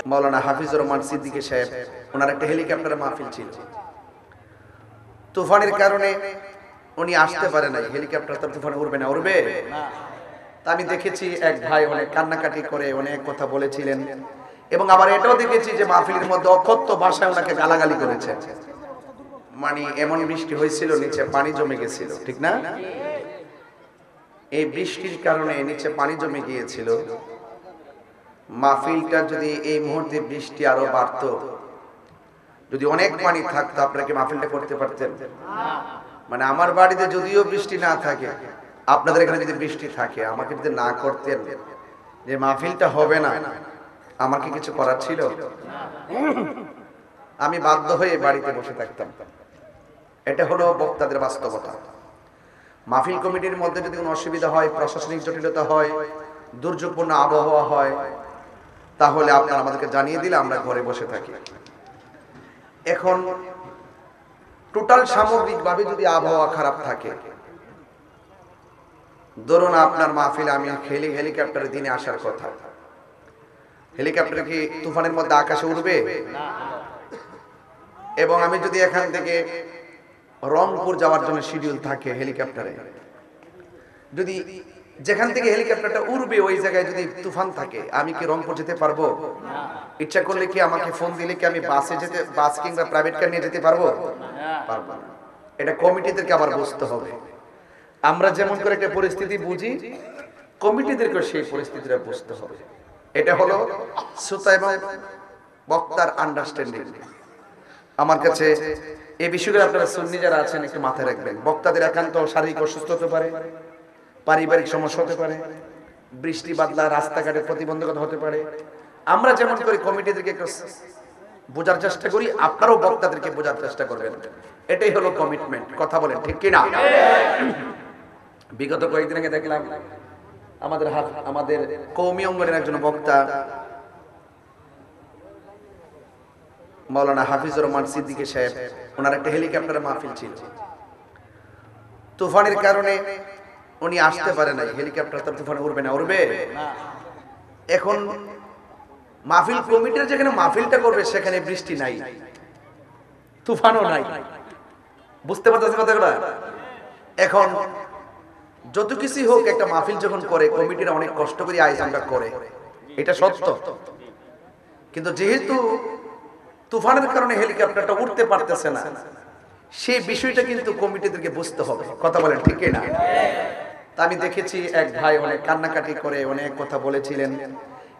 মাওলানা হাফিজুর রহমান সিদ্দিকী সাহেব, ওনার একটা হেলিকপ্টারে মাহফিল ছিল। তুফানের কারণে উনি আসতে পারে নাই। হেলিকপ্টার তো তুফানে উড়বে না, উড়বে? তা আমি দেখেছি এক ভাই অনেক কান্নাকাটি করে অনেক কথা বলেছিলেন, এবং আবার এটাও দেখেছি যে মাহফিলের মধ্যে অকথ্য ভাষায় ওনাকে গালাগালি করেছে। মানে এমন বৃষ্টি হয়েছিল, নিচে পানি জমে গেছিল, ঠিক না? এই বৃষ্টির কারণে নিচে পানি জমে গিয়েছিল। মাহফিলটা যদি এই মুহূর্তে বৃষ্টি আরো বাড়তো, যদি অনেক পানি থাকতো, আপনারা কি মাহফিলটা করতে পারতেন? মানে আমার বাড়িতে যদিও বৃষ্টি না থাকে, আপনাদের এখানে যদি বৃষ্টি থাকে, আমাকে যদি না করতেন যে মাহফিলটা হবে না, আমার কি কিছু করার ছিল? আমি বাধ্য হয়ে বাড়িতে বসে থাকতাম। এটা হলো বক্তাদের বাস্তবতা। মাহফিল কমিটির মধ্যে যদি কোনো অসুবিধা হয়, প্রশাসনিক জটিলতা হয়, দুর্যোগপূর্ণ আবহাওয়া হয়, তাহলে আপনারা আমাদেরকে জানিয়ে দিলে আমরা ঘরে বসে থাকি। এখন টোটাল সামগ্রিকভাবে যদি আবহাওয়া খারাপ থাকে, ধরুন আপনার মাহফিলে আমি হেলিকপ্টারে দিনে আসার কথা, হেলিকপ্টার কি তুফানের মধ্যে আকাশে উড়বে? এবং আমি যদি এখান থেকে রংপুর যাওয়ার জন্য শিডিউল থাকে হেলিকপ্টারে, যদি যেখান থেকে হেলিকপ্টারটা উড়বে ওই জায়গায় যদি তুফান থাকে, আমি কি রংপুর যেতে পারবো? ইচ্ছা করলে কি আমাকে ফোন দিলে কি আমি বাস কিংবা প্রাইভেট কার নিয়ে যেতে পারবো? পারবো না। এটা কমিটিদেরকে আবার বুঝতে হবে। আমরা যেমন করে একটা পরিস্থিতি বুঝি, কমিটিদেরকে সেই পরিস্থিতিটা বুঝতে হবে। এটা হলো শ্রোতা এবং বক্তার আন্ডারস্ট্যান্ডিং। আমার কাছে এই বিষয়গুলো আপনারা সুন্নি যারা আছেন একটু মাথায় রাখবেন। বক্তাদের একান্ত শারীরিক অসুস্থ হতে পারে, পারিবারিক সমস্যা হতে পারে, বৃষ্টি বাদলা রাস্তাঘাটে প্রতিবন্ধকতা হতে পারে। আমরা যেমন করে কমিটিদেরকে একটু বোঝার চেষ্টা করি, আপনারাও বক্তাদেরকে বোঝার চেষ্টা করবেন। এটাই হলো কমিটমেন্ট। কথা বলেন ঠিক কিনা? বিগত কয়েকদিন আগে দেখলাম আমাদের কওমি অঙ্গনের একজন বক্তা মাওলানা হাফিজুর রহমান সিদ্দিকী সাহেব, ওনার একটা হেলিকপ্টারে মাহফিল ছিল। তুফানের কারণে উনি আসতে পারে নাই। হেলিকপ্টার তো তুফানে উড়বে না, উড়বে? এখন মাহফিল কমিটির যেখানে মাহফিলটা করবে সেখানে বৃষ্টি নাই, তুফানও নাই। বুঝতে পারতেছেন কথাগুলো? এখন যত কিছুই হোক, একটা মাহফিল যখন করে কমিটিরা অনেক কষ্ট করে আয়োজনটা করে, এটা সত্য। কিন্তু যেহেতু তুফানের কারণে হেলিকপ্টারটা উঠতে পারতেছে না, সেই বিষয়টা কিন্তু কমিটিদেরকে বুঝতে হবে। কথা বলেন ঠিক না? তা আমি দেখেছি এক ভাই অনেক কান্নাকাটি করে অনেক কথা বলেছিলেন,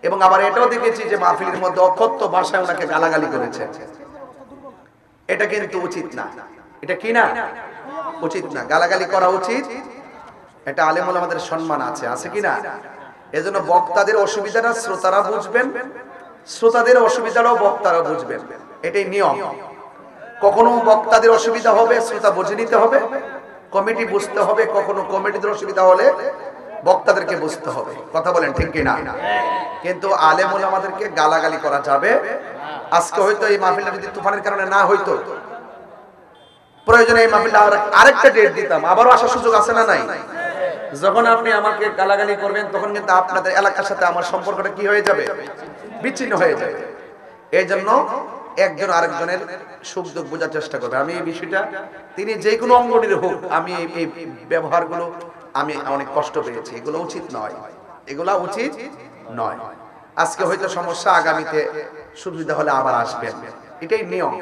এবং আবার এটাও দেখেছি যে মাহফিলের মধ্যে অকথ্য ভাষায় ওনাকে গালাগালি করেছে। এটা কিন্তু উচিত না। এটা কি না? উচিত না। গালাগালি করা উচিত। এটা আলেম ওলামাদের সম্মান আছে, আছে কি না? এজন্য বক্তাদের অসুবিধাটা শ্রোতারা বুঝবেন, শ্রোতাদের অসুবিধাটাও বক্তারা বুঝবেন। এটাই নিয়ম। কখনো বক্তাদের অসুবিধা হবে, শ্রোতা বুঝে নিতে হবে, কমিটি বুঝতে হবে। কখনো কমিটিদের অসুবিধা হলে বক্তাদেরকে বুঝতে হবে। কথা বলেন ঠিক কি না? কিন্তু আলেম ওলামাদেরকে গালাগালি করা যাবে। আজকে হয়তো এই মাহফিলটা যদি তুফানের কারণে না হইতো, প্রয়োজনে এই মাহফিলটা আরেকটা ডেট দিতাম, আবারও আসার সুযোগ আছে না নাই? যখন আপনি আমাকে গালাগালি করবেন, তখন কিন্তু আপনাদের এলাকার সাথে আমার সম্পর্কটা কি হয়ে যাবে? বিচ্ছিন্ন হয়ে যাবে। এই জন্য একজন আরেকজনের সুখ দুঃখ বোঝার চেষ্টা করবে। আমি এই বিষয়টা, তিনি যে কোনো অঙ্গনের হোক, আমি এই ব্যবহারগুলো আমি অনেক কষ্ট পেয়েছি। এগুলো উচিত নয়, এগুলা উচিত নয়। আজকে হয়তো সমস্যা, আগামীতে সুবিধা হলে আবার আসবেন, এটাই নিয়ম।